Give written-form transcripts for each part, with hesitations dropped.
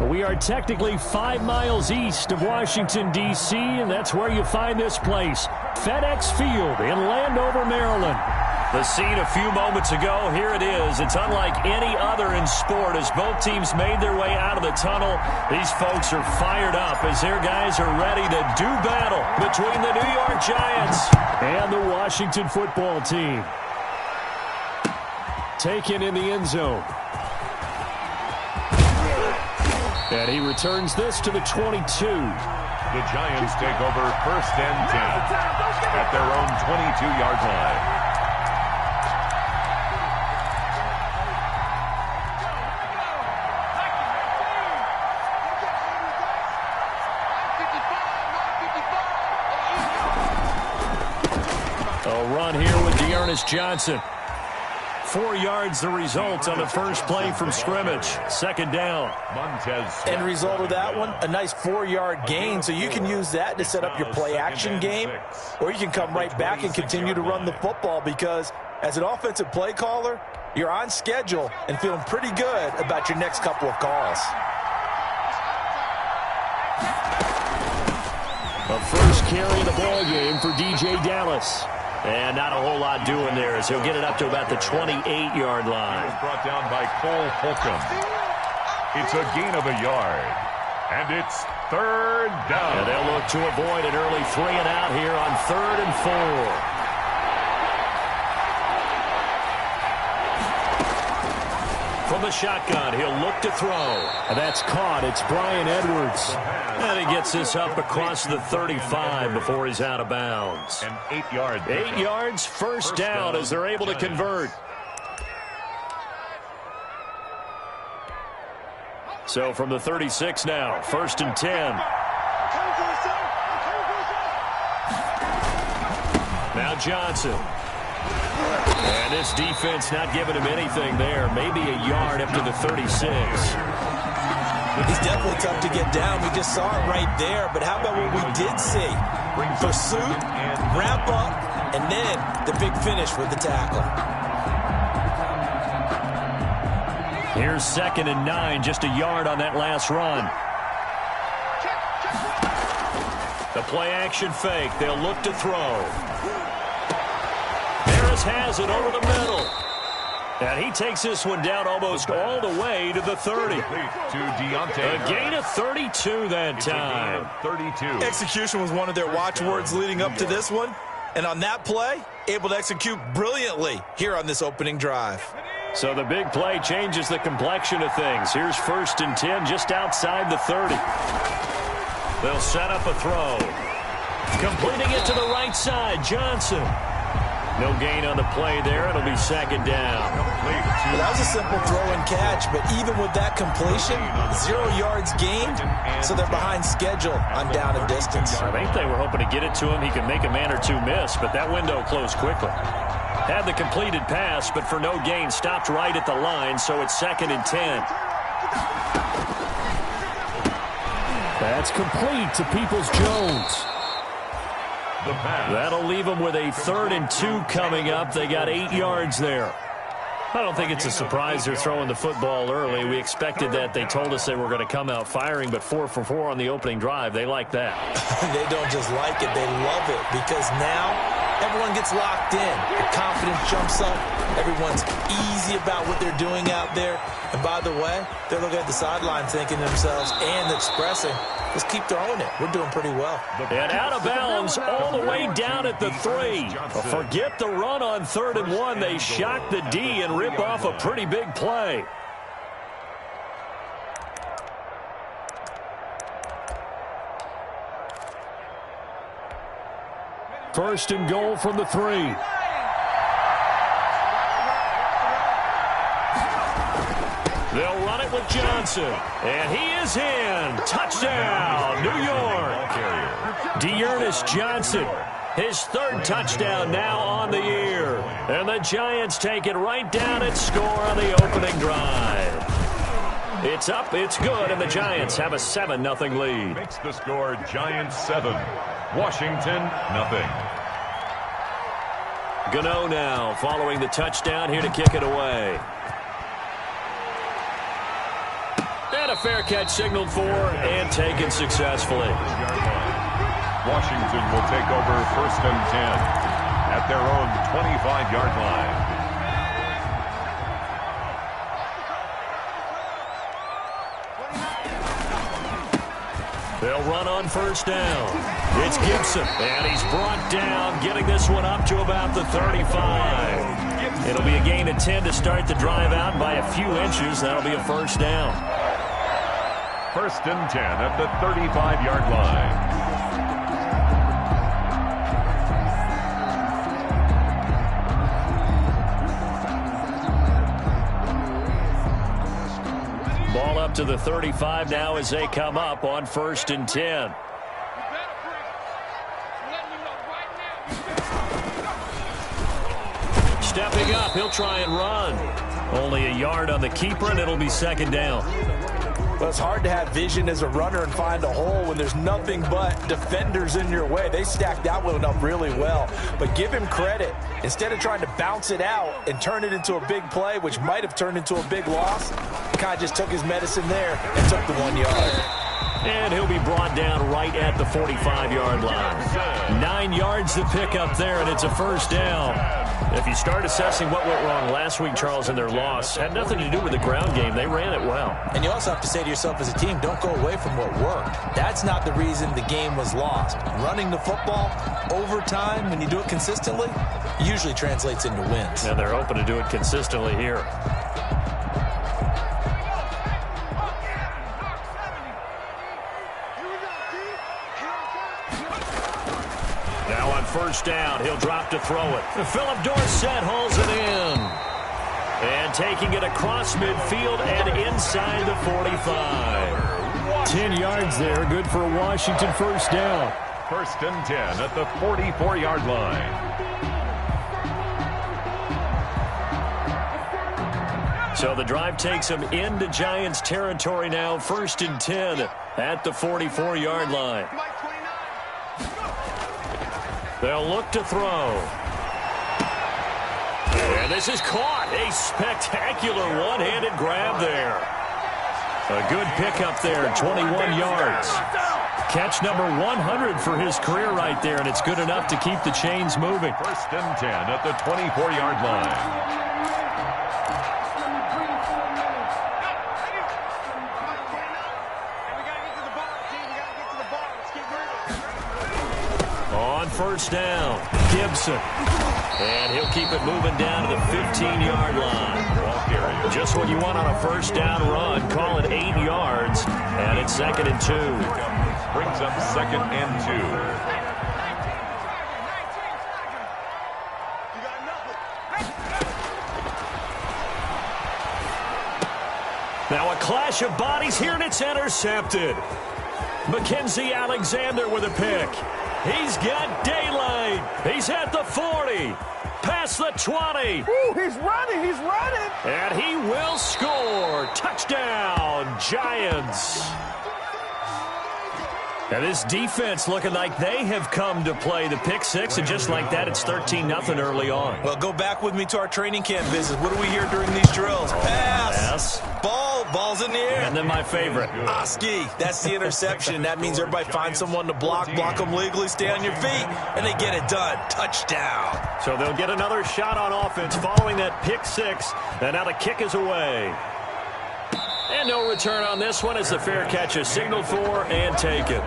We are technically 5 miles east of Washington, D.C., and that's where you find this place, FedEx Field in Landover, Maryland. The scene a few moments ago, here it is. It's unlike any other in sport as both teams made their way out of the tunnel. These folks are fired up as their guys are ready to do battle between the New York Giants and the Washington football team. Taken in the end zone. And he returns this to the 22. The Giants take over 1st and 10 at their own 22-yard line. A run here with D'Ernest Johnson. 4 yards the result on the first play from scrimmage. 2nd down. End result of that one, a nice 4-yard gain, so you can use that to set up your play-action game, or you can come right back and continue to run the football because as an offensive play caller, you're on schedule and feeling pretty good about your next couple of calls. A first carry of the ball game for D.J. Dallas. And not a whole lot doing there as he'll get it up to about the 28-yard line. Brought down by Cole Holcomb. It's a gain of a yard. And it's 3rd down. And they'll look to avoid an early 3 and out here on 3rd and 4. From the shotgun, he'll look to throw. And that's caught. It's Bryan Edwards. And he gets this up across the 35 before he's out of bounds. An 8-yard. 8 yards, first down as they're able to convert. So from the 36 now, 1st and 10. Now Johnson. And this defense not giving him anything there. Maybe a yard up to the 36. He's definitely tough to get down. We just saw it right there. But how about what we did see? Pursuit, wrap up, and then the big finish with the tackle. Here's 2nd and 9, just a yard on that last run. The play action fake. They'll look to throw. Harris has it over the middle. And he takes this one down almost all the way to the 30. To Deontay. A gain of 32 that time. 32. Execution was one of their watchwords leading up to this one. And on that play, able to execute brilliantly here on this opening drive. So the big play changes the complexion of things. Here's 1st and 10 just outside the 30. They'll set up a throw. Completing it to the right side, Johnson. No gain on the play there. It'll be 2nd down. Well, that was a simple throw and catch, but even with that completion, 0 yards gained, so they're behind schedule on down and distance. I think they were hoping to get it to him. He could make a man or two miss, but that window closed quickly. Had the completed pass, but for no gain, stopped right at the line, so it's 2nd and 10. That's complete to Peoples-Jones. That'll leave them with a 3rd and 2 coming up. They got 8 yards there. I don't think it's a surprise they're throwing the football early. We expected that. They told us they were going to come out firing, but 4 for 4 on the opening drive. They like that. They don't just like it. They love it because now everyone gets locked in. The confidence jumps up. Everyone's easy about what they're doing out there. And by the way, they're looking at the sideline thinking to themselves and expressing, let's keep throwing it. We're doing pretty well. And out of bounds all the way down at the 3. Forget the run on 3rd and 1. They shock the D and rip off a pretty big play. First and goal from the 3. They'll run it with Johnson. And he is in. Touchdown, New York. D'Ernest Johnson, his 3rd touchdown now on the year. And the Giants take it right down and score on the opening drive. It's up, it's good, and the Giants have a 7-0 lead. Makes the score Giants 7, Washington 0. Gano now following the touchdown here to kick it away. And a fair catch signaled for and taken successfully. Washington will take over 1st and 10 at their own 25-yard line. They'll run on 1st down. It's Gibson, and he's brought down, getting this one up to about the 35. It'll be a gain of 10 to start the drive out by a few inches. That'll be a 1st down. 1st and 10 at the 35-yard line. Ball up to the 35 now as they come up on 1st and 10. Stepping up, he'll try and run. Only a yard on the keeper, and it'll be 2nd down. Well, it's hard to have vision as a runner and find a hole when there's nothing but defenders in your way. They stacked that one up really well. But give him credit. Instead of trying to bounce it out and turn it into a big play, which might have turned into a big loss, he kind of just took his medicine there and took the 1 yard. And he'll be brought down right at the 45-yard line. 9 yards to pick up there, and it's a 1st down. If you start assessing what went wrong last week, Charles, in their loss, had nothing to do with the ground game. They ran it well. And you also have to say to yourself as a team, don't go away from what worked. That's not the reason the game was lost. Running the football over time, when you do it consistently, usually translates into wins. And they're hoping to do it consistently here. Now on 1st down, he'll drop to throw it. Philip Dorsett hauls it in. And taking it across midfield and inside the 45. 10 yards there, good for a Washington 1st down. 1st and 10 at the 44-yard line. So the drive takes them into Giants territory now. 1st and 10 at the 44-yard line. They'll look to throw. And this is caught. A spectacular one-handed grab there. A good pickup there, 21 yards. Catch number 100 for his career right there, and it's good enough to keep the chains moving. 1st and 10 at the 24-yard line. On 1st down, Gibson. And he'll keep it moving down to the 15-yard line. Just what you want on a 1st down run. Call it 8 yards, and it's 2nd and 2. Brings up 2nd and 2. Now a clash of bodies here, and it's intercepted. Mackenzie Alexander with a pick. He's got daylight. He's at the 40. Past the 20. Ooh, he's running. He's running. And he will score. Touchdown, Giants. Now this defense looking like they have come to play. The pick six, and just like that, it's 13-0 early on. Well, go back with me to our training camp visit. What do we hear during these drills? Pass. Yes. Ball's in the air. And then my favorite. Oski. That's the interception. That means everybody finds someone to block them legally, stay on your feet, and they get it done. Touchdown. So they'll get another shot on offense following that pick six. And now the kick is away. And no return on this one as the fair catch is signaled for and taken.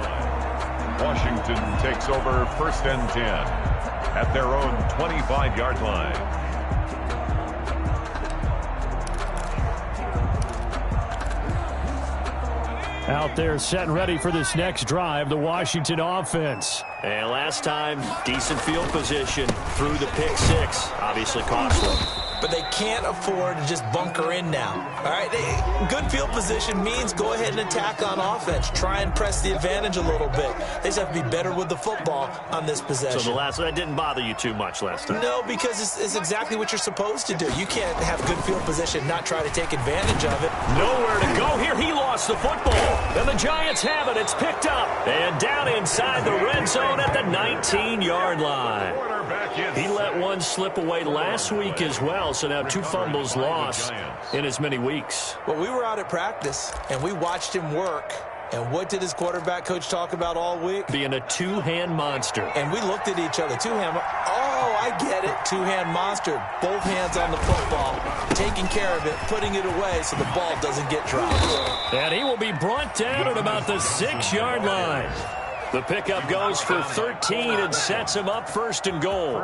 Washington takes over 1st and 10 at their own 25-yard line. Out there set and ready for this next drive, the Washington offense. And last time, decent field position through the pick six. Obviously costly. But they can't afford to just bunker in now. All right, good field position means go ahead and attack on offense. Try and press the advantage a little bit. They just have to be better with the football on this possession. So that didn't bother you too much last time? No, because it's exactly what you're supposed to do. You can't have good field position, not try to take advantage of it. Nowhere to go here. He lost the football. And the Giants have it. It's picked up. And down inside the red zone at the 19-yard line. He let one slip away last week as well, so now 2 fumbles lost in as many weeks. Well, we were out at practice, and we watched him work. And what did his quarterback coach talk about all week? Being a 2-hand monster. And we looked at each other. 2-hand. Oh, I get it. 2-hand monster. Both hands on the football, taking care of it, putting it away so the ball doesn't get dropped. And he will be brought down at about the 6-yard line. The pickup goes for 13 and sets him up first and goal.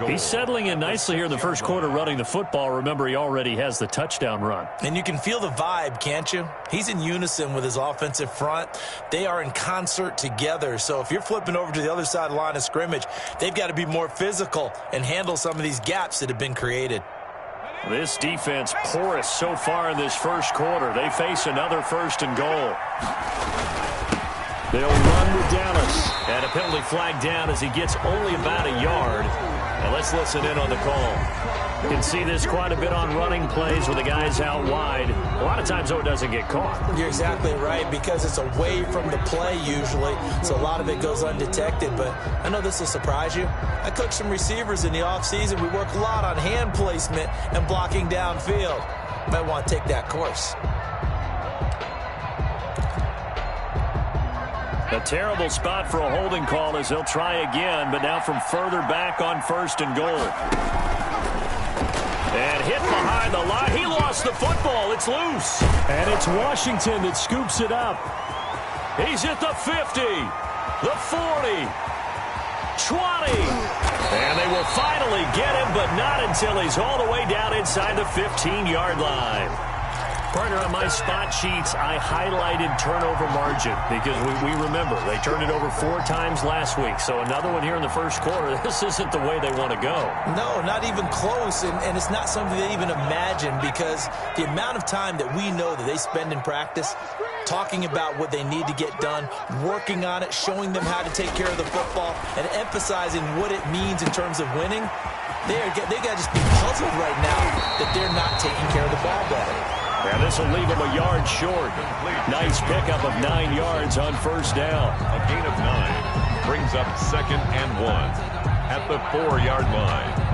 He's settling in nicely here in the first quarter running the football. Remember, he already has the touchdown run. And you can feel the vibe, can't you? He's in unison with his offensive front. They are in concert together. So if you're flipping over to the other side of the line of scrimmage, they've got to be more physical and handle some of these gaps that have been created. This defense porous so far in this first quarter. They face another first and goal. They'll run with Dallas. And a penalty flag down as he gets only about a yard. And let's listen in on the call. You can see this quite a bit on running plays with the guys out wide. A lot of times, though, it doesn't get caught. You're exactly right, because it's away from the play usually, so a lot of it goes undetected. But I know this will surprise you. I coached some receivers in the offseason. We work a lot on hand placement and blocking downfield. You might want to take that course. A terrible spot for a holding call as they'll try again, but now from further back on first and goal. And hit behind the line. He lost the football. It's loose. And it's Washington that scoops it up. He's at the 50, the 40, 20. And they will finally get him, but not until he's all the way down inside the 15-yard line. Partner, on my spot sheets, I highlighted turnover margin because we remember they turned it over 4 times last week. So another one here in the first quarter. This isn't the way they want to go. No, not even close. And it's not something they even imagine, because the amount of time that we know that they spend in practice talking about what they need to get done, working on it, showing them how to take care of the football, and emphasizing what it means in terms of winning, they got to just be puzzled right now that they're not taking care of the ball better. And this will leave him a yard short. Nice pickup of 9 yards on first down. A gain of 9 brings up 2nd and 1 at the 4-yard line.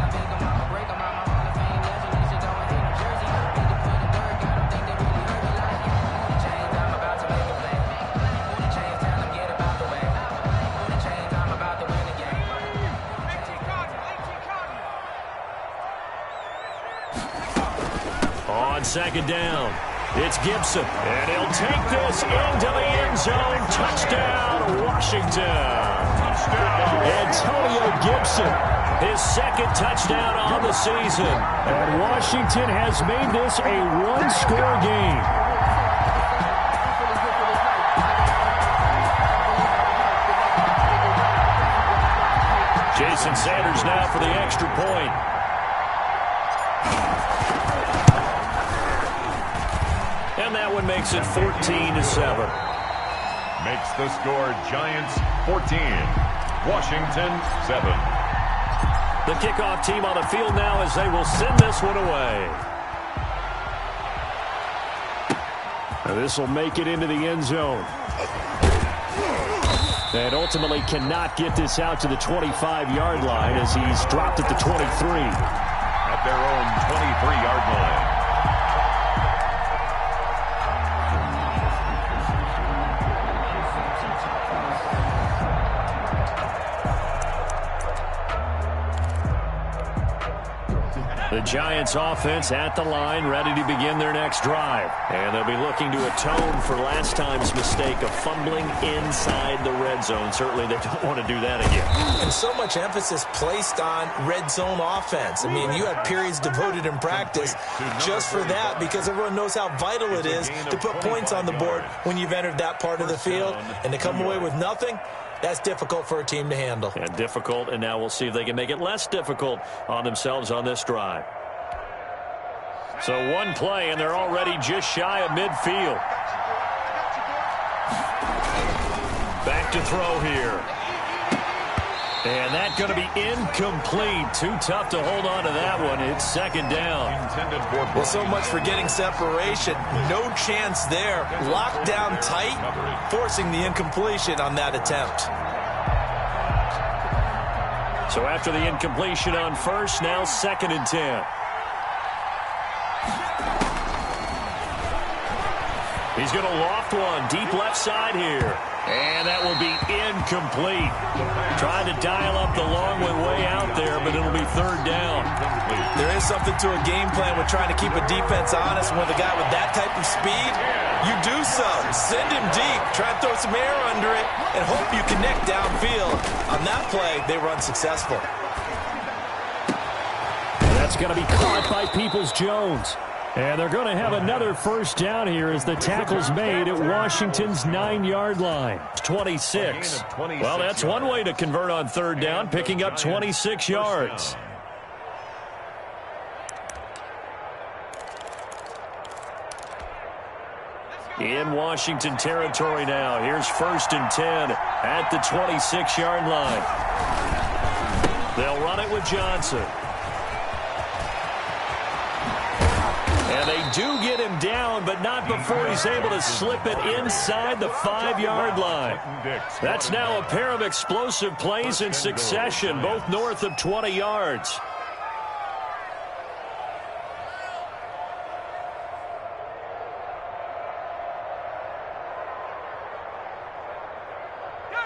On second down, it's Gibson. And he'll take this into the end zone. Touchdown, Washington. Antonio Gibson, his 2nd touchdown on the season. And Washington has made this a one-score game. Jason Sanders now for the extra point. And that one makes it 14-7. Makes the score Giants 14, Washington 7. The kickoff team on the field now as they will send this one away. And this will make it into the end zone. And ultimately cannot get this out to the 25-yard line as he's dropped at the 23. At their own 23-yard line. The Giants offense at the line, ready to begin their next drive. And they'll be looking to atone for last time's mistake of fumbling inside the red zone. Certainly they don't want to do that again. And so much emphasis placed on red zone offense. I mean, you have periods devoted in practice just for that, because everyone knows how vital it is to put points on the board when you've entered that part of the field. And to come away with nothing, that's difficult for a team to handle. And difficult, and now we'll see if they can make it less difficult on themselves on this drive. So one play, and they're already just shy of midfield. Back to throw here. And that's going to be incomplete. Too tough to hold on to that one. It's second down. Well, so much for getting separation. No chance there. Locked down tight, forcing the incompletion on that attempt. So after the incompletion on first, now 2nd and 10. He's going to loft one deep left side here. And that will be incomplete. Trying to dial up the long one way out there, but it'll be 3rd down. There is something to a game plan with trying to keep a defense honest. With a guy with that type of speed, you do so. Send him deep. Try and throw some air under it and hope you connect downfield. On that play, they were unsuccessful. And that's going to be caught by Peoples-Jones. And they're going to have another first down here as the tackle's made at Washington's 9-yard line. 26. Well, that's one way to convert on 3rd down, picking up 26 yards. In Washington territory now. Here's 1st and 10 at the 26-yard line. They'll run it with Johnson. And they do get him down, but not before he's able to slip it inside the 5-yard line. That's now a pair of explosive plays in succession, both north of 20 yards.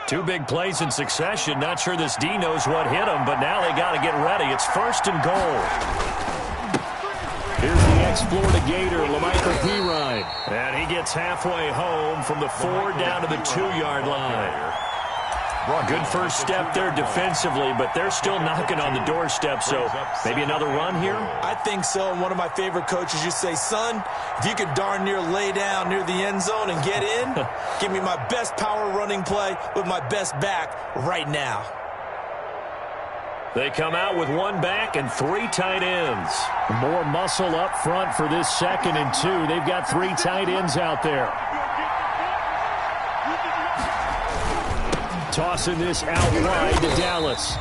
Two big plays in succession. Not sure this D knows what hit him, but now they got to get ready. It's 1st and goal. Here's the ex-Florida Gator, La'Mical Perine. And he gets halfway home from the 4 down to the 2-yard line. Good first step there defensively, but they're still knocking on the doorstep, so maybe another run here? I think so. And one of my favorite coaches used to say, son, if you could darn near lay down near the end zone and get in, give me my best power running play with my best back right now. They come out with 1 back and 3 tight ends. More muscle up front for this 2nd and 2. They've got 3 tight ends out there. Tossing this out wide to Dallas.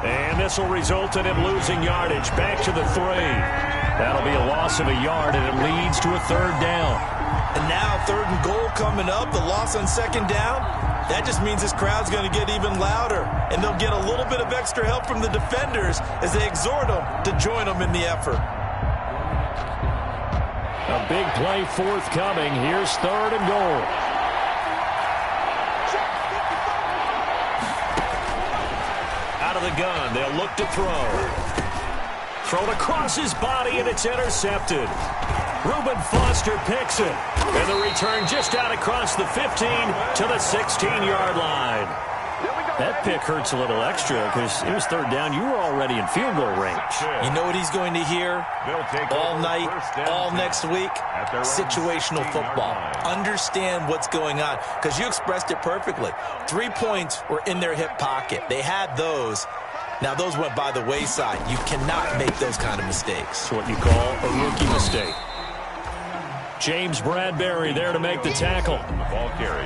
And this will result in him losing yardage. Back to the 3. That'll be a loss of a yard, and it leads to a 3rd down. And now 3rd and goal coming up. The loss on 2nd down. That just means this crowd's going to get even louder, and they'll get a little bit of extra help from the defenders as they exhort them to join them in the effort. A big play forthcoming. Here's 3rd and goal. Out of the gun, they'll look to throw. Thrown across his body, and it's intercepted. Reuben Foster picks it. And the return just out across the 15 to the 16-yard line. That pick hurts a little extra because it was 3rd down. You were already in field goal range. You know what he's going to hear all night, all next week? Situational football. Understand what's going on because you expressed it perfectly. 3 points were in their hip pocket. They had those. Now, those went by the wayside. You cannot make those kind of mistakes. It's what you call a rookie mistake. James Bradbury there to make the tackle.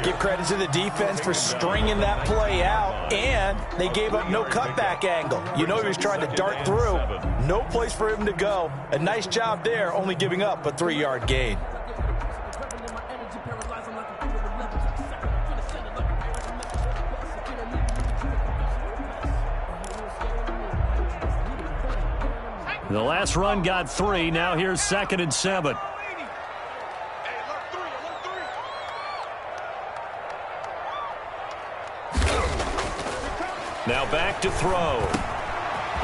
Give credit to the defense for stringing that play out, and they gave up no cutback angle. You know he was trying to dart through. No place for him to go. A nice job there, only giving up a 3-yard gain. The last run got 3. Now here's 2nd and 7. Now back to throw.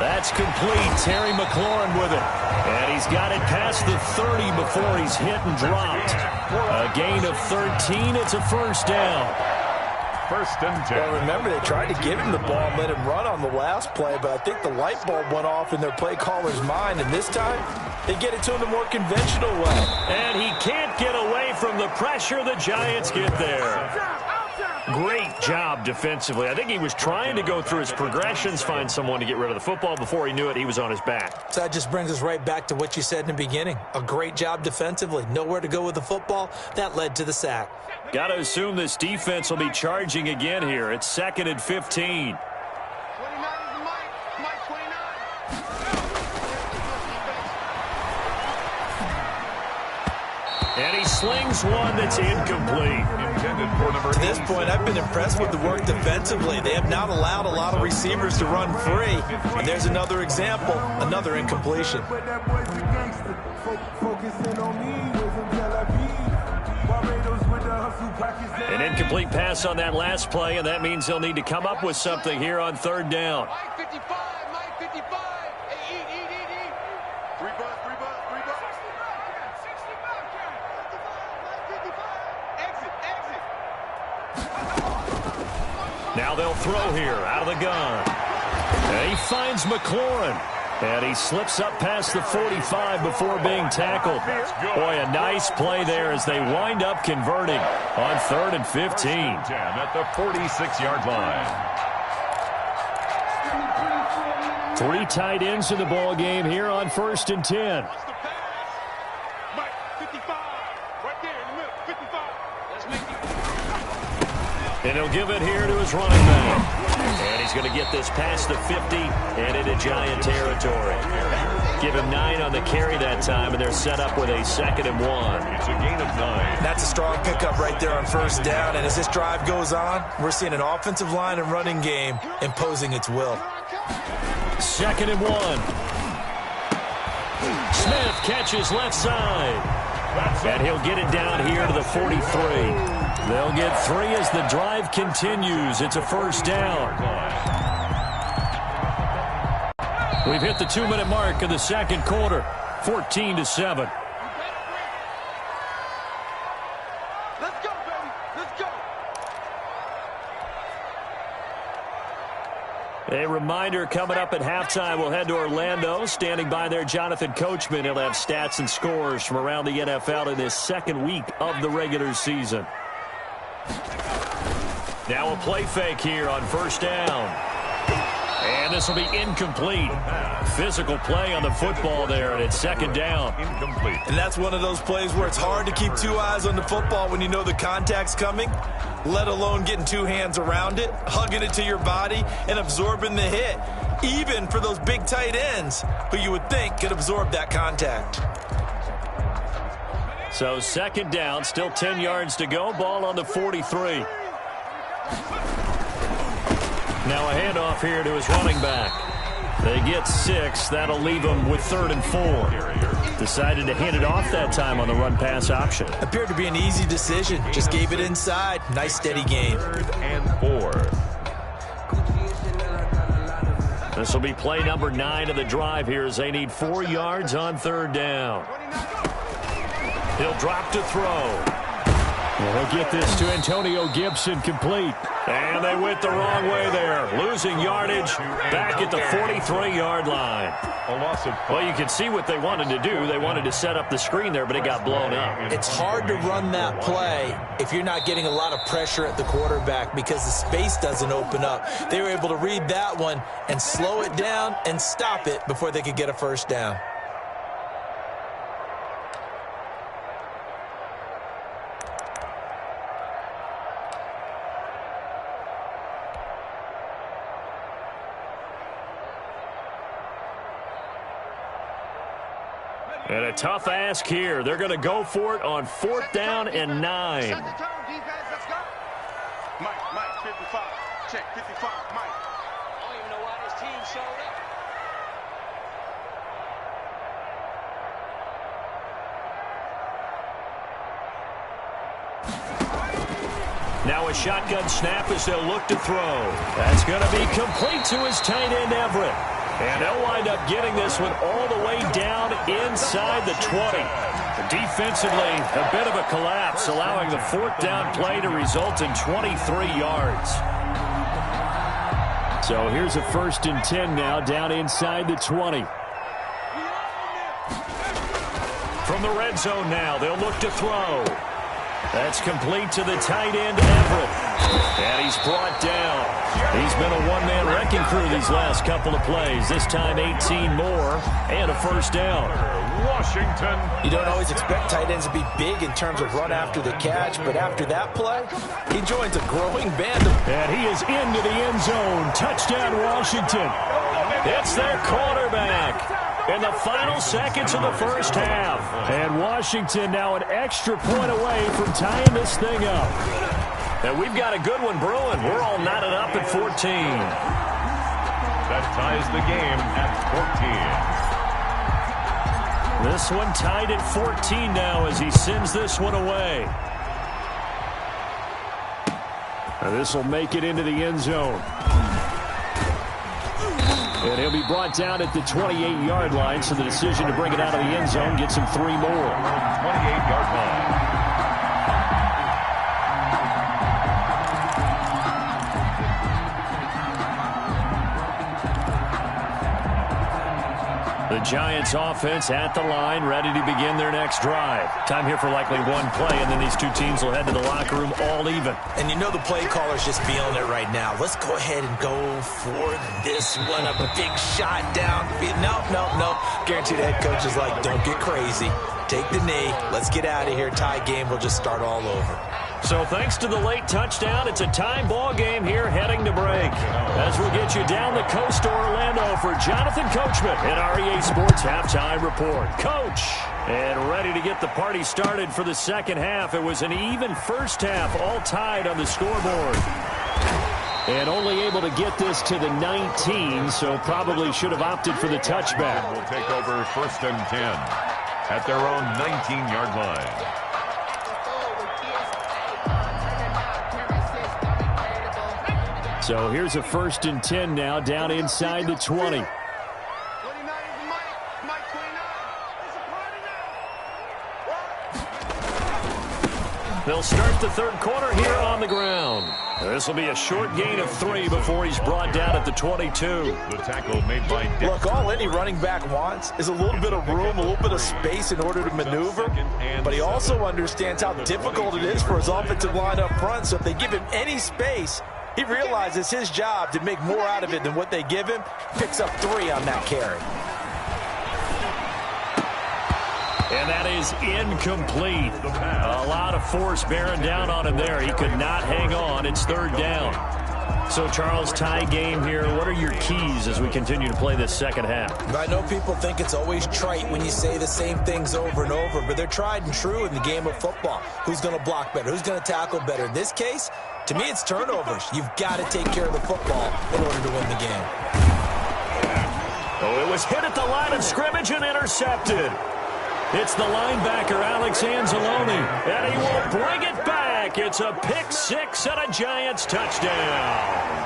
That's complete. Terry McLaurin with it. And he's got it past the 30 before he's hit and dropped. A gain of 13. It's a 1st down. 1st and 10. Well, remember, they tried to give him the ball and let him run on the last play, but I think the light bulb went off in their play caller's mind, and this time they get it to him the more conventional way. And he can't get away from the pressure. The Giants get there. Great job defensively. I think he was trying to go through his progressions, find someone to get rid of the football. Before he knew it, he was on his back. So that just brings us right back to what you said in the beginning. A great job defensively. Nowhere to go with the football. That led to the sack. Got to assume this defense will be charging again here. It's 2nd and 15. And he slings one that's incomplete. Intended for number 8. To this point, I've been impressed with the work defensively. They have not allowed a lot of receivers to run free. And there's another example, another incompletion. An incomplete pass on that last play, and that means they'll need to come up with something here on third down. Mike 55, Mike 55. Hey, eat. 3 bucks. Exit. Now they'll throw here out of the gun. And he finds McLaurin. And he slips up past the 45 before being tackled. Boy, a nice play there as they wind up converting on 3rd and 15. At the 46-yard line. 3 tight ends in the ball game here on 1st and 10. What's the pass? Mike 55. Right there in the middle. 55. Let's make it. And he'll give it here to his running back. And he's going to get this past the 50 and into Giant territory. Give him 9 on the carry that time, and they're set up with a 2nd and 1. It's a gain of 9. That's a strong pickup right there on first down. And as this drive goes on, we're seeing an offensive line and running game imposing its will. 2nd and 1. Smith catches left side. And he'll get it down here to the 43. They'll get 3 as the drive continues. It's a first down. We've hit the 2-minute mark of the second quarter. 14-7. Let's go, baby. Let's go. A reminder coming up at halftime, we'll head to Orlando. Standing by there, Jonathan Coachman. He'll have stats and scores from around the NFL in this second week of the regular season. Now a play fake here on first down. And this will be incomplete. Physical play on the football there, and it's 2nd down. Incomplete. And that's one of those plays where it's hard to keep 2 eyes on the football when you know the contact's coming, let alone getting 2 hands around it, hugging it to your body, and absorbing the hit, even for those big tight ends who you would think could absorb that contact. So 2nd down, still 10 yards to go. Ball on the 43. Now a handoff here to his running back. They get 6. That'll leave them with 3rd and 4. Decided to hand it off that time on the run-pass option. Appeared to be an easy decision. Just gave it inside. Nice, steady game. 3rd and 4. This will be play number 9 of the drive here as they need 4 yards on 3rd down. He'll drop to throw. Well, he'll get this to Antonio Gibson complete. And they went the wrong way there. Losing yardage back at the 43-yard line. A loss of 5. Well, you can see what they wanted to do. They wanted to set up the screen there, but it got blown up. It's hard to run that play if you're not getting a lot of pressure at the quarterback because the space doesn't open up. They were able to read that one and slow it down and stop it before they could get a first down. And a tough ask here. They're going to go for it on 4th down and 9. Set the tone, defense. Let's go. Mike, 55. Check, 55. Mike. I don't even know why this team showed up. Now a shotgun snap as they'll look to throw. That's going to be complete to his tight end, Everett. And they'll wind up getting this one all the way down inside the 20. Defensively, a bit of a collapse, allowing the 4th down play to result in 23 yards. So here's a 1st and 10 now, down inside the 20. From the red zone now, they'll look to throw. That's complete to the tight end, Everett. And he's brought down. He's been a one-man wrecking crew these last couple of plays. This time 18 more and a first down. Washington. You don't always expect tight ends to be big in terms of run after the catch, but after that play, he joins a growing band of... And he is into the end zone. Touchdown, Washington. It's their quarterback in the final seconds of the first half. And Washington now an extra point away from tying this thing up. And we've got a good one brewing. We're all knotted up at 14. That ties the game at 14. This one tied at 14 now as he sends this one away. This will make it into the end zone. And he'll be brought down at the 28-yard line, so the decision to bring it out of the end zone gets him 3 more. 28-yard line. The Giants offense at the line, ready to begin their next drive. Time here for likely one play, and then these two teams will head to the locker room all even. And you know the play caller's just feeling it right now. Let's go ahead and go for this one. A big shot down. No. Guaranteed the head coach is like, don't get crazy. Take the knee. Let's get out of here. Tie game. We'll just start all over. So thanks to the late touchdown, it's a tie ball game here heading to break. As we'll get you down the coast to Orlando for Jonathan Coachman at REA Sports Halftime Report. Coach, and ready to get the party started for the second half. It was an even first half, all tied on the scoreboard. And only able to get this to the 19, so probably should have opted for the touchback. Will take over 1st and 10 at their own 19-yard line. So here's a 1st and 10 now, down inside the 20. They'll start the third quarter here on the ground. This will be a short gain of 3 before he's brought down at the 22. The tackle made by Dexter. Look, all any running back wants is a little bit of room, a little bit of space in order to maneuver. But he also understands how difficult it is for his offensive line up front. So if they give him any space, he realizes his job to make more out of it than what they give him. Picks up 3 on that carry. And that is incomplete. A lot of force bearing down on him there. He could not hang on. It's 3rd down. So, Charles, tie game here. What are your keys as we continue to play this second half? I know people think it's always trite when you say the same things over and over, but they're tried and true in the game of football. Who's going to block better? Who's going to tackle better? In this case, to me, it's turnovers. You've got to take care of the football in order to win the game. Oh, it was hit at the line of scrimmage and intercepted. It's the linebacker, Alex Anzalone, and he will bring it back. It's a pick 6 and a Giants touchdown.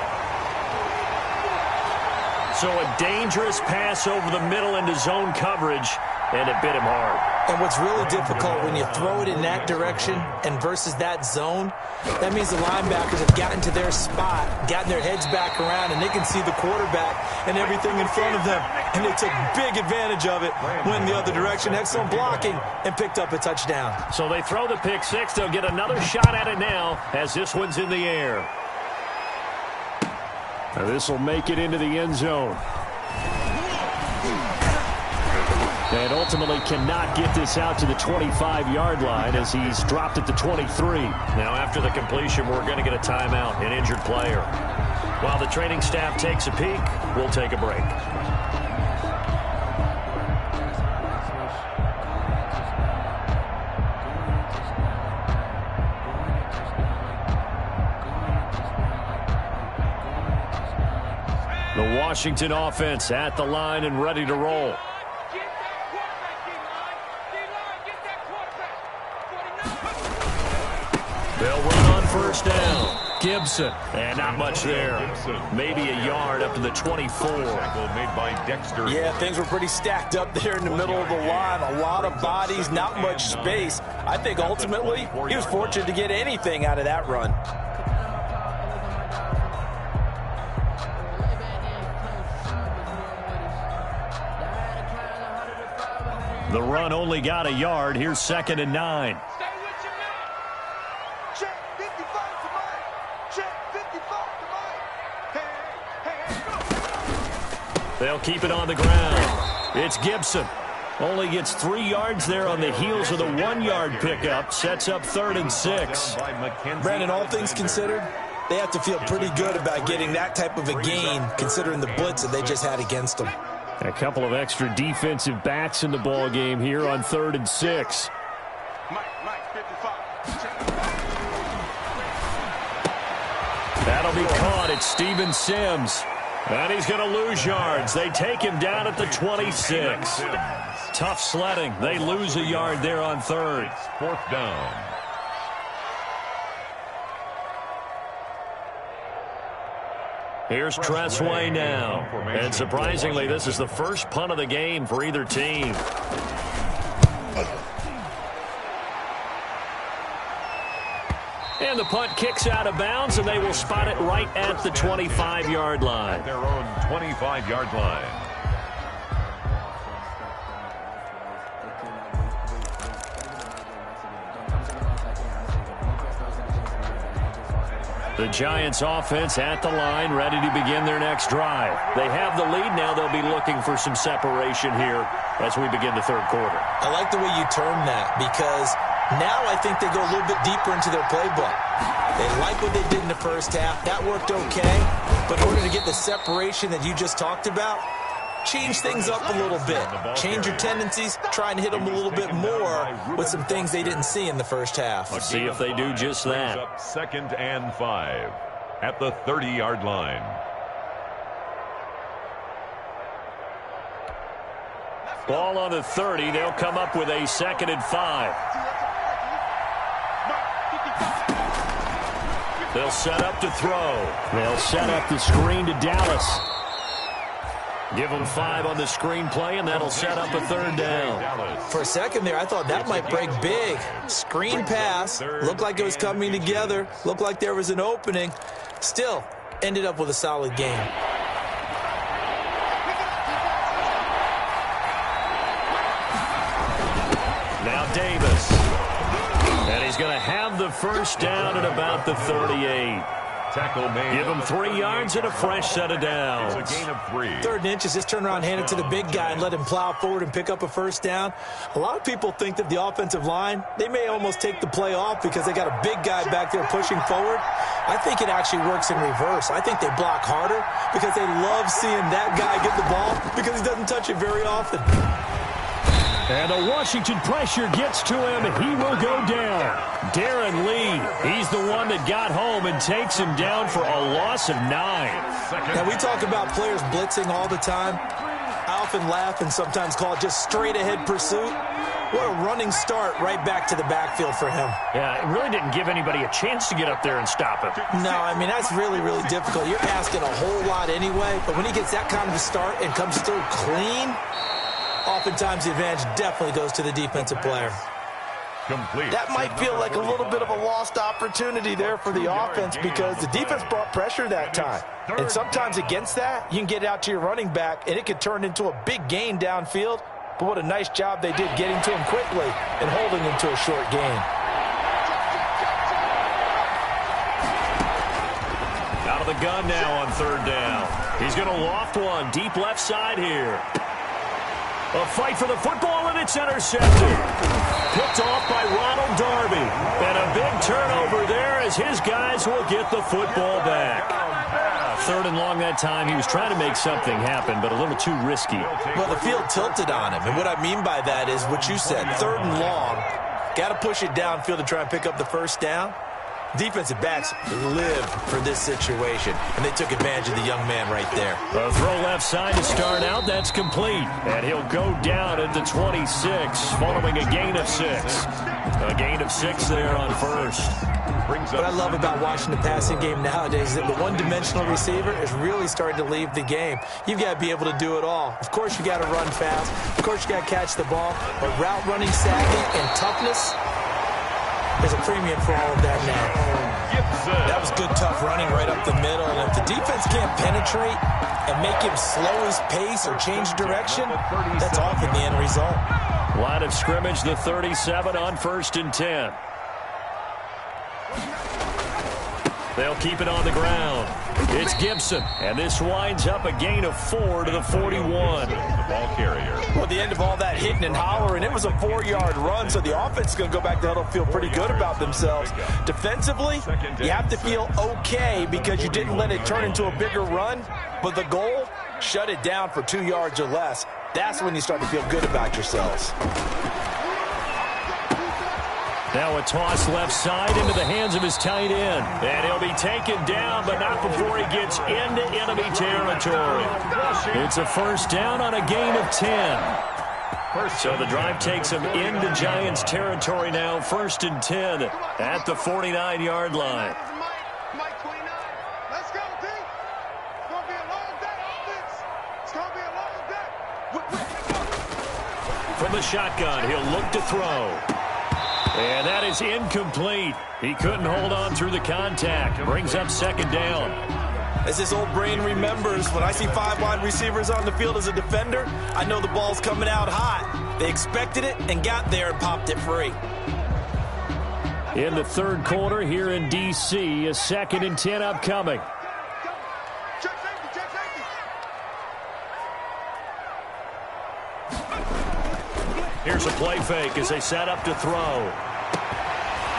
So a dangerous pass over the middle into zone coverage, and it bit him hard. And what's really difficult when you throw it in that direction and versus that zone, that means the linebackers have gotten to their spot, gotten their heads back around, and they can see the quarterback and everything in front of them. And they took big advantage of it, went the other direction, excellent blocking, and picked up a touchdown. So they throw the pick 6. They'll get another shot at it now as this one's in the air. Now this will make it into the end zone. And ultimately cannot get this out to the 25-yard line as he's dropped at the 23. Now after the completion, we're going to get a timeout, an injured player. While the training staff takes a peek, we'll take a break. The Washington offense at the line and ready to roll. They'll run on 1st down. Gibson. And not much there. Maybe a yard up to the 24. Tackle made by Dexter. Yeah, things were pretty stacked up there in the middle of the line. A lot of bodies, not much space. I think ultimately he was fortunate to get anything out of that run. The run only got a yard. Here's 2nd and 9. They'll keep it on the ground. It's Gibson. Only gets 3 yards there on the heels of the 1-yard pickup. Sets up 3rd and 6. Brandon, all things considered, They have to feel pretty good about getting that type of a gain, considering the blitz that they just had against them. A couple of extra defensive backs in the ball game here on 3rd and 6. Mike, 55. That'll be caught. It's Steven Sims. And he's going to lose yards. They take him down at the 26. Tough sledding. They lose a yard there on 3rd. 4th down. Here's Tressway now. And surprisingly, this is the first punt of the game for either team. And the punt kicks out of bounds, and they will spot it right at the 25-yard line. Their own 25-yard line. The Giants offense at the line, ready to begin their next drive. They have the lead. Now they'll be looking for some separation here as we begin the 3rd quarter. I like the way you term that, because now I think they go a little bit deeper into their playbook. They like what they did in the first half. That worked okay. But in order to get the separation that you just talked about, change things up a little bit. Change your tendencies. Try and hit them a little bit more with some things they didn't see in the first half. Let's see if they do just that. Up 2nd and 5 at the 30-yard line. Ball on the 30. They'll come up with a 2nd and 5. They'll set up to throw. They'll set up the screen to Dallas. Give them 5 on the screenplay, and that'll set up a 3rd down. For a second there, I thought that might break big. Screen pass. Looked like it was coming together. Looked like there was an opening. Still, ended up with a solid game. Now Davis. And he's going to have the first down at about the 38. Tackle made. Give him 3 yards and a fresh set of downs. It's a gain of 3. 3rd and inches, just turn around, hand it to the big guy, and let him plow forward and pick up a first down. A lot of people think that the offensive line, they may almost take the play off because they got a big guy back there pushing forward. I think it actually works in reverse. I think they block harder because they love seeing that guy get the ball because he doesn't touch it very often. And the Washington pressure gets to him, and he will go down. Darren Lee, he's the one that got home and takes him down for a loss of 9. Now, we talk about players blitzing all the time. I often laugh and sometimes call it just straight-ahead pursuit. What a running start right back to the backfield for him. Yeah, it really didn't give anybody a chance to get up there and stop him. No, I mean, that's really, really difficult. You're asking a whole lot anyway, but when he gets that kind of a start and comes through clean, oftentimes the advantage definitely goes to the defensive player. Complete. That might feel like a little bit of a lost opportunity there for the offense because the defense brought pressure that time. And sometimes against that, you can get it out to your running back, and it could turn into a big gain downfield. But what a nice job they did getting to him quickly and holding him to a short gain. Out of the gun now on 3rd down. He's going to loft one deep left side here. A fight for the football, and it's intercepted. Picked off by Ronald Darby. And a big turnover there as his guys will get the football back. 3rd and long that time. He was trying to make something happen, but a little too risky. Well, the field tilted on him. And what I mean by that is what you said. 3rd and long. Got to push it downfield to try and pick up the first down. Defensive backs lived for this situation, and they took advantage of the young man right there. A throw left side to start out. That's complete. And he'll go down at the 26 following a gain of 6. A gain of 6 there on 1st. What I love about watching the passing game nowadays is that the one-dimensional receiver is really starting to leave the game. You've got to be able to do it all. Of course, you got to run fast. Of course, you got to catch the ball. But route running savvy and toughness, there's a premium for all of that now. That was good, tough running right up the middle. And if the defense can't penetrate and make him slow his pace or change direction, that's often the end result. Line of scrimmage, the 37 on 1st and 10. They'll keep it on the ground. It's Gibson, and this winds up a gain of 4 to the 41. The ball carrier. Well, at the end of all that hitting and hollering, it was a 4-yard run, so the offense is going to go back to huddle, feel pretty good about themselves. Defensively, you have to feel okay because you didn't let it turn into a bigger run, but the goal, shut it down for 2 yards or less. That's when you start to feel good about yourselves. Now a toss left side into the hands of his tight end. And he'll be taken down, but not before he gets into enemy territory. It's a first down on a gain of 10. So the drive takes him into Giants territory now, 1st and 10 at the 49-yard line. Mike 29. Let's go, D. It's going to be a long day, offense. It's going to be a long day. From the shotgun, he'll look to throw. And that is incomplete. He couldn't hold on through the contact. Brings up 2nd down. As his old brain remembers, when I see 5 wide receivers on the field as a defender, I know the ball's coming out hot. They expected it and got there and popped it free. In the 3rd quarter here in D.C., a 2nd and 10 upcoming. Check safety, check safety. Here's a play fake as they set up to throw.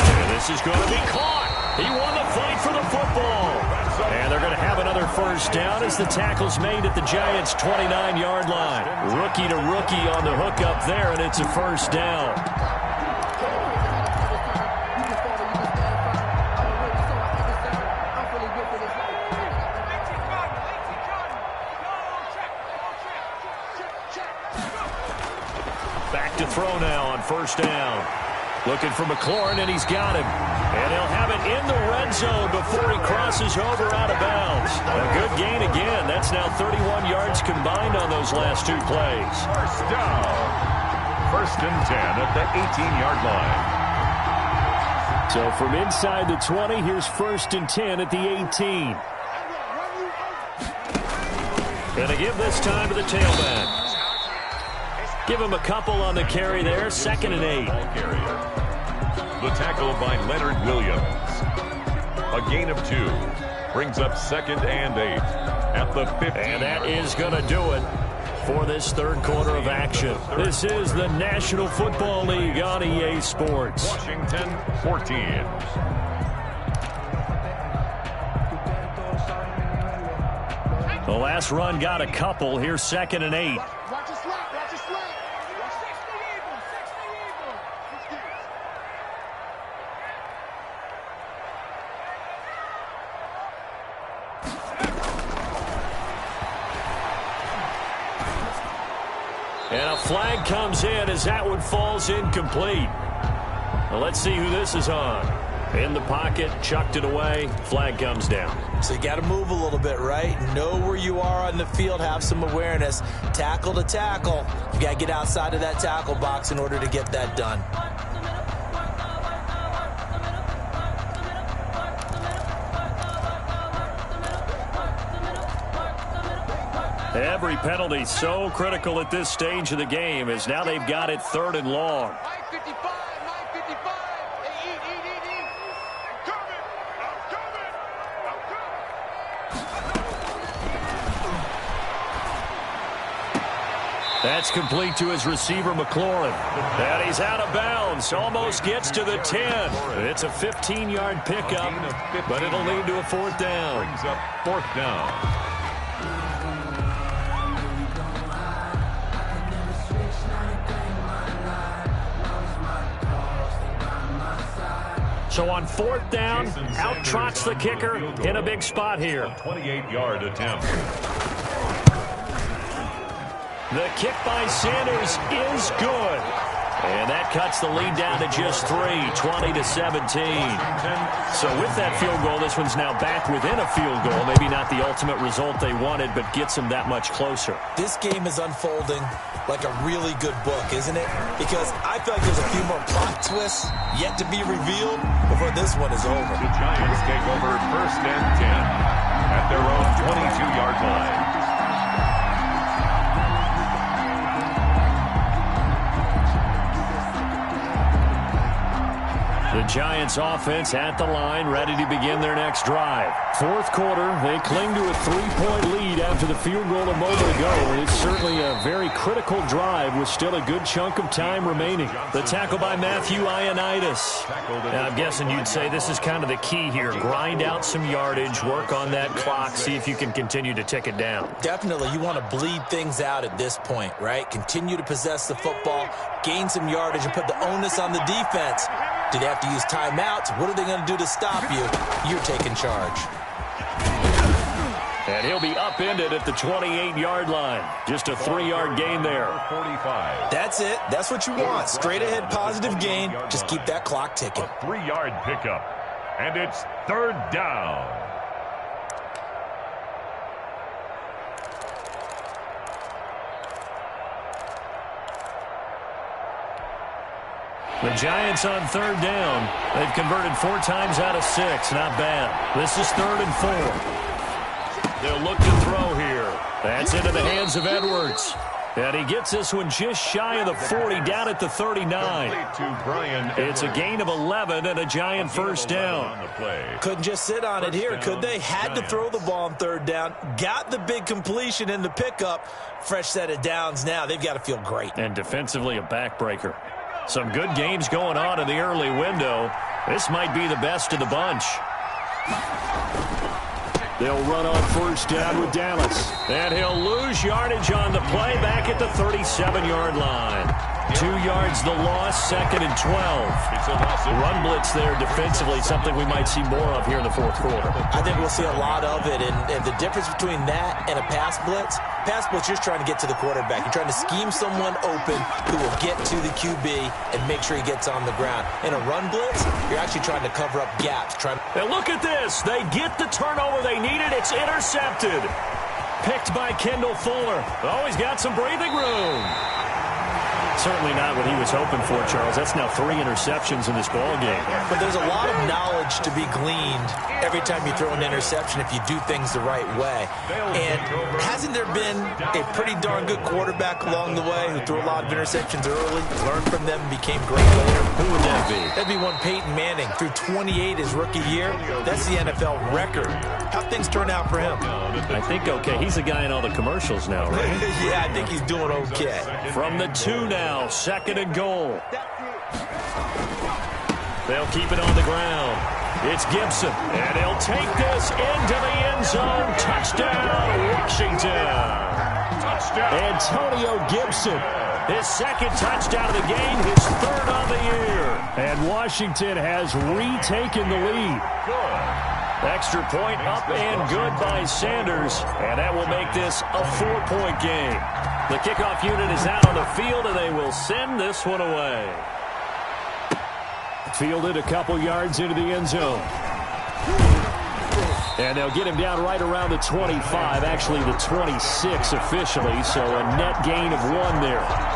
And this is going to be caught. He won the fight for the football. And they're going to have another first down as the tackle's made at the Giants' 29-yard line. Rookie to rookie on the hook up there, and it's a first down. Back to throw now on first down. Looking for McLaurin, and he's got him. And he'll have it in the red zone before he crosses over out of bounds. A good gain again. That's now 31 yards combined on those last 2 plays. First down. 1st and 10 at the 18-yard line. So from inside the 20, here's 1st and 10 at the 18. Gonna give this time to the tailback. Give him a couple on the carry there. 2nd and 8. The tackle by Leonard Williams. A gain of 2. Brings up 2nd and 8 at the 15. And that is going to do it for this 3rd quarter of action. This is the National Football League on EA Sports. Washington 14. The last run got a couple. Here's 2nd and 8. Watch your slap, watch your slap. And a flag comes in as that one falls incomplete. Well, let's see who this is on. In the pocket, chucked it away, flag comes down. So you got to move a little bit, right? Know where you are on the field, have some awareness. Tackle to tackle. You got to get outside of that tackle box in order to get that done. Every penalty so critical at this stage of the game as now they've got it 3rd and long. Mike 55, Mike 55. Hey, eat. I'm coming. That's complete to his receiver, McLaurin. And he's out of bounds. Almost gets to the 10. It's a 15-yard pickup, but it'll lead to a 4th down. Brings up 4th down. So on 4th down, out trots the kicker in a big spot here. 28-yard attempt. The kick by Sanders is good. And that cuts the lead down to just 3, 20-17. So with that field goal, this one's now back within a field goal. Maybe not the ultimate result they wanted, but gets them that much closer. This game is unfolding like a really good book, isn't it? Because I feel like there's a few more plot twists yet to be revealed before this one is over. The Giants take over 1st and 10 at their own 22-yard line. The Giants offense at the line, ready to begin their next drive. Fourth quarter, they cling to a 3-point lead after the field goal a moment ago. And it's certainly a very critical drive with still a good chunk of time remaining. The tackle by Matthew Ioannidis. And I'm guessing you'd say this is kind of the key here. Grind out some yardage, work on that clock, see if you can continue to tick it down. Definitely, you want to bleed things out at this point, right? Continue to possess the football, gain some yardage, and put the onus on the defense. Do they have to use timeouts? What are they going to do to stop you? You're taking charge. And he'll be upended at the 28-yard line. Just a 3-yard gain there. 45. That's it. That's what you want. Straight ahead positive gain. Just keep that clock ticking. 3-yard pickup. And it's third down. The Giants on third down. They've converted 4 times out of 6. Not bad. This is 3rd and 4. They'll look to throw here. That's into the hands of Edwards. And he gets this one just shy of the 40, down at the 39. It's a gain of 11 and a Giant first down. Couldn't just sit on it here, could they? Had to throw the ball on third down. Got the big completion in the pickup. Fresh set of downs now. They've got to feel great. And defensively a backbreaker. Some good games going on in the early window. This might be the best of the bunch. They'll run on first down with Dallas. And he'll lose yardage on the play back at the 37-yard line. 2 yards the loss, 2nd and 12. Run blitz there defensively, something we might see more of here in the fourth quarter. I think we'll see a lot of it. And the difference between that and a pass blitz, you're just trying to get to the quarterback. You're trying to scheme someone open who will get to the QB and make sure he gets on the ground. In a run blitz, you're actually trying to cover up gaps. And look at this. They get the turnover they needed. It's intercepted. Picked by Kendall Fuller. Oh, he's got some breathing room. Certainly not what he was hoping for, Charles. That's now 3 interceptions in this ball game. But there's a lot of knowledge to be gleaned every time you throw an interception if you do things the right way. And hasn't there been a pretty darn good quarterback along the way who threw a lot of interceptions early, learned from them, became great later? Who would that be? That'd be one Peyton Manning. Threw 28 his rookie year. That's the NFL record. How'd things turn out for him? I think okay. He's the guy in all the commercials now, right? Yeah, I think he's doing okay. From the 2 now. 2nd and goal. They'll keep it on the ground. It's Gibson, and he'll take this into the end zone. Touchdown, Washington. Touchdown. Antonio Gibson, his 2nd touchdown of the game, his 3rd on the year. And Washington has retaken the lead. Good. Extra point up and good by Sanders, and that will make this a 4-point game. The kickoff unit is out on the field, and they will send this one away. Fielded a couple yards into the end zone. And they'll get him down right around the 25, actually the 26 officially, so a net gain of 1 there.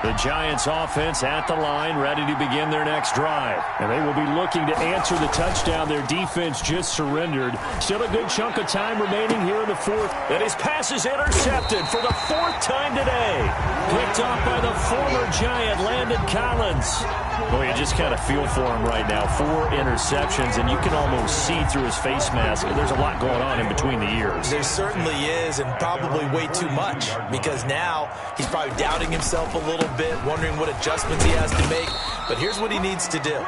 The Giants offense at the line, ready to begin their next drive. And they will be looking to answer the touchdown their defense just surrendered. Still a good chunk of time remaining here in the 4th. And his pass is intercepted for the 4th time today. Picked off by the former Giant, Landon Collins. Well, you just kind of feel for him right now. 4 interceptions, and you can almost see through his face mask. There's a lot going on in between the ears. There certainly is, and probably way too much, because now he's probably doubting himself a little bit, wondering what adjustments he has to make. But here's what he needs to do.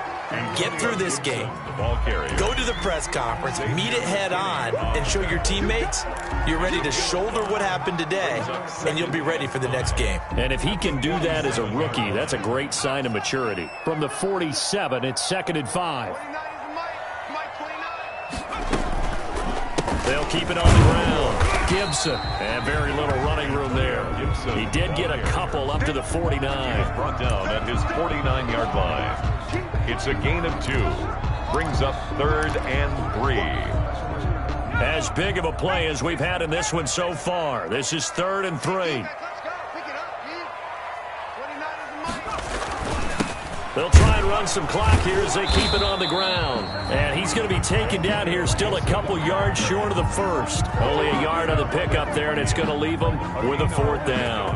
Get through this game. Go to the press conference, meet it head on, and show your teammates you're ready to shoulder what happened today, and you'll be ready for the next game. And if he can do that as a rookie, that's a great sign of maturity. From the 47, it's 2nd and 5. They'll keep it on the ground. Gibson, and very little running room there. He did get a couple up to the 49. Brought down at his 49-yard line. It's a gain of 2. Brings up 3rd and 3. As big of a play as we've had in this one so far. This is 3rd and 3. They'll try and run some clock here as they keep it on the ground. And he's going to be taken down here still a couple yards short of the 1st. Only a yard on the pickup there, and it's going to leave him with a 4th down.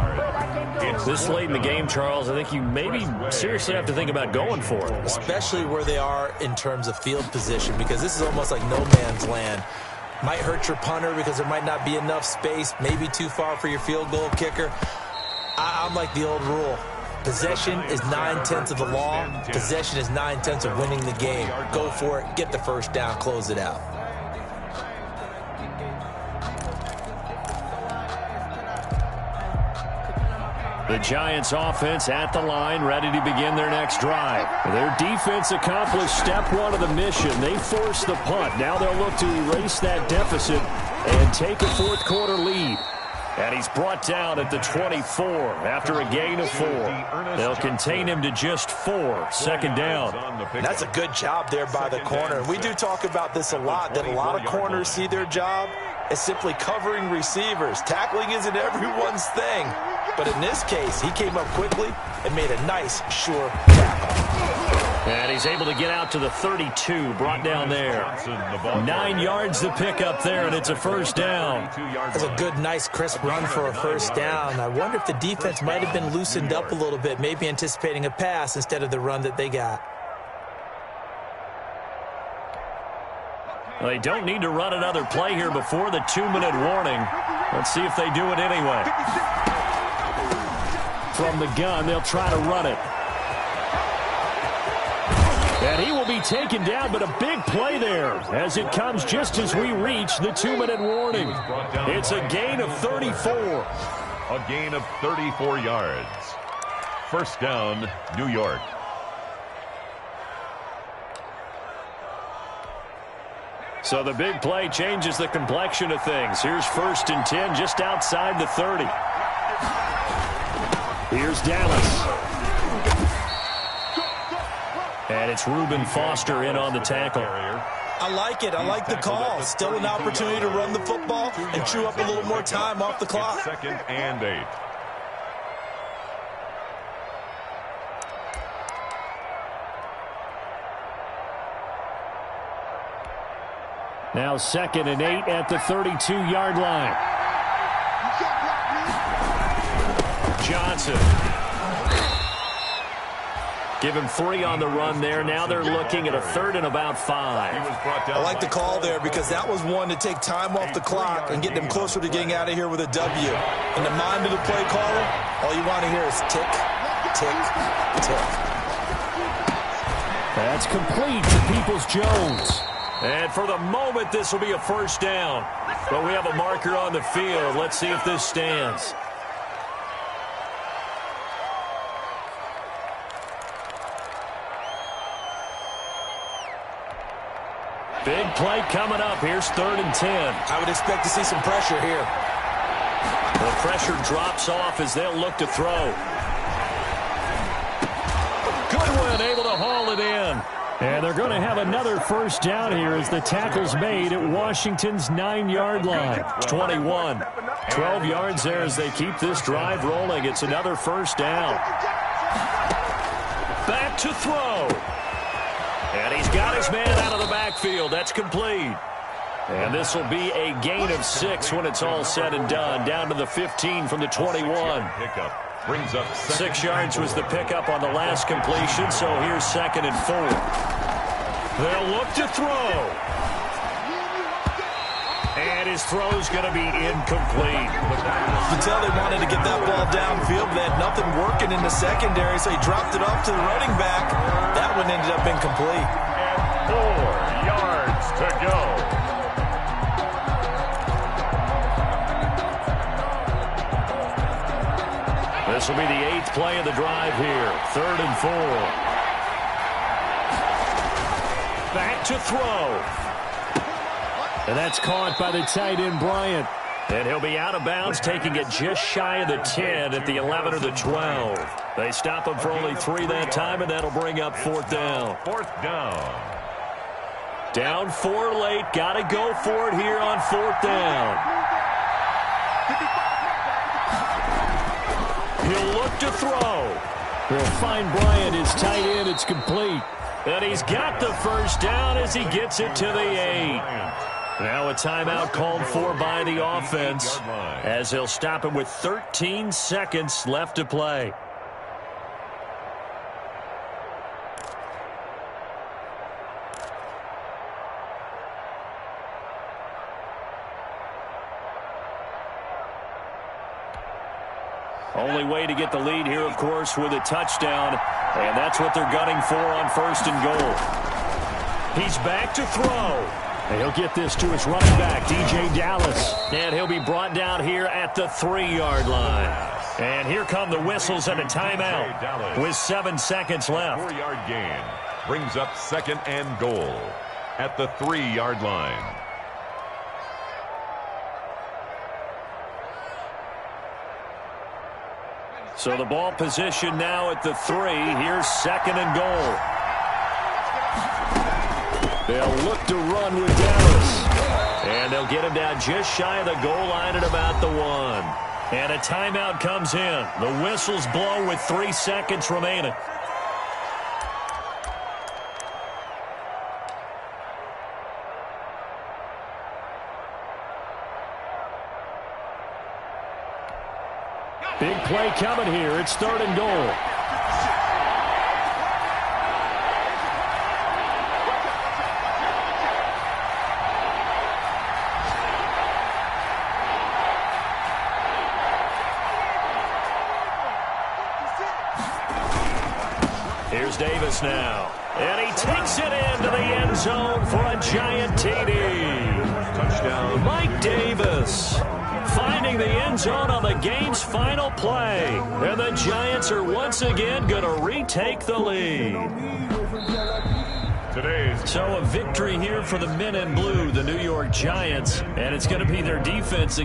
This late in the game, Charles, I think you maybe seriously have to think about going for it. Especially where they are in terms of field position, because this is almost like no man's land. Might hurt your punter because there might not be enough space, maybe too far for your field goal kicker. I'm like the old rule. Possession is 9/10 of the law. Possession is 9/10 of winning the game. Go for it, get the first down, close it out. The Giants offense at the line, ready to begin their next drive. Their defense accomplished step one of the mission. They forced the punt. Now they'll look to erase that deficit and take a fourth quarter lead. And he's brought down at the 24 after a gain of 4. They'll contain him to just 4. Second down. That's a good job there by the corner. We do talk about this a lot, that a lot of corners see their job as simply covering receivers. Tackling isn't everyone's thing. But in this case, he came up quickly and made a nice, sure tackle. And he's able to get out to the 32, brought down there. 9 yards to pick up there, and it's a first down. That's a good, nice, crisp run for a first down. I wonder if the defense might have been loosened up a little bit, maybe anticipating a pass instead of the run that they got. Well, they don't need to run another play here before the 2-minute warning. Let's see if they do it anyway. From the gun, they'll try to run it. And he will be taken down, but a big play there as it comes just as we reach the 2-minute warning. It's a gain of 34. A gain of 34 yards. First down, New York. So the big play changes the complexion of things. Here's 1st and 10 just outside the 30. Here's Dallas. And it's Reuben Foster in on the tackle. I like it. I like the call. Still an opportunity to run the football and chew up a little more time off the clock. 2nd and 8. Now 2nd and 8 at the 32-yard line. Johnson. Give him 3 on the run there. Now they're looking at a 3rd and about 5. I like the call there because that was one to take time off the clock and get them closer to getting out of here with a W. In the mind of the play caller, all you want to hear is tick, tick, tick. That's complete to Peoples-Jones. And for the moment, this will be a first down. But we have a marker on the field. Let's see if this stands. Big play coming up. Here's 3rd and 10. I would expect to see some pressure here. The pressure drops off as they'll look to throw. Goodwin able to haul it in. And they're going to have another first down here as the tackle's made at Washington's 9-yard line. 21. 12 yards there as they keep this drive rolling. It's another first down. Back to throw. And he's got his man out of the backfield. That's complete. And this will be a gain of 6 when it's all said and done. Down to the 15 from the 21. Pickup brings up 6 yards was the pickup on the last completion, so here's 2nd and 4. They'll look to throw. And his throw's going to be incomplete. You can tell they wanted to get that ball downfield. They had nothing working in the secondary, so he dropped it off to the running back. That one ended up incomplete. And 4 yards to go. This will be the 8th play of the drive here. 3rd and 4. Back to throw. And that's caught by the tight end, Bryant. And he'll be out of bounds, taking it just shy of the 10 at the 11 or the 12. They stop him for only 3 that time, and that'll bring up 4th down. 4th down. Down 4 late. Got to go for it here on 4th down. He'll look to throw. He'll find Bryant, his tight end. It's complete. And he's got the first down as he gets it to the 8. Now a timeout called for by the offense as they'll stop it with 13 seconds left to play. Only way to get the lead here, of course, with a touchdown, and that's what they're gunning for on 1st and goal. He's back to throw. And he'll get this to his running back, DJ Dallas, and he'll be brought down here at the 3-yard line. And here come the whistles and a timeout with 7 seconds left. 4-yard gain brings up 2nd and goal at the 3-yard line. So the ball position now at the 3. Here's 2nd and goal. They'll look to run with Dallas. And they'll get him down just shy of the goal line at about the 1. And a timeout comes in. The whistles blow with 3 seconds remaining. Big play coming here. It's 3rd and goal. Here's Davis now. And he takes it into the end zone for a giant TD. Touchdown. Mike Davis finding the end zone on the game's final play. And the Giants are once again going to retake the lead. So a victory here for the men in blue, the New York Giants. And it's going to be their defense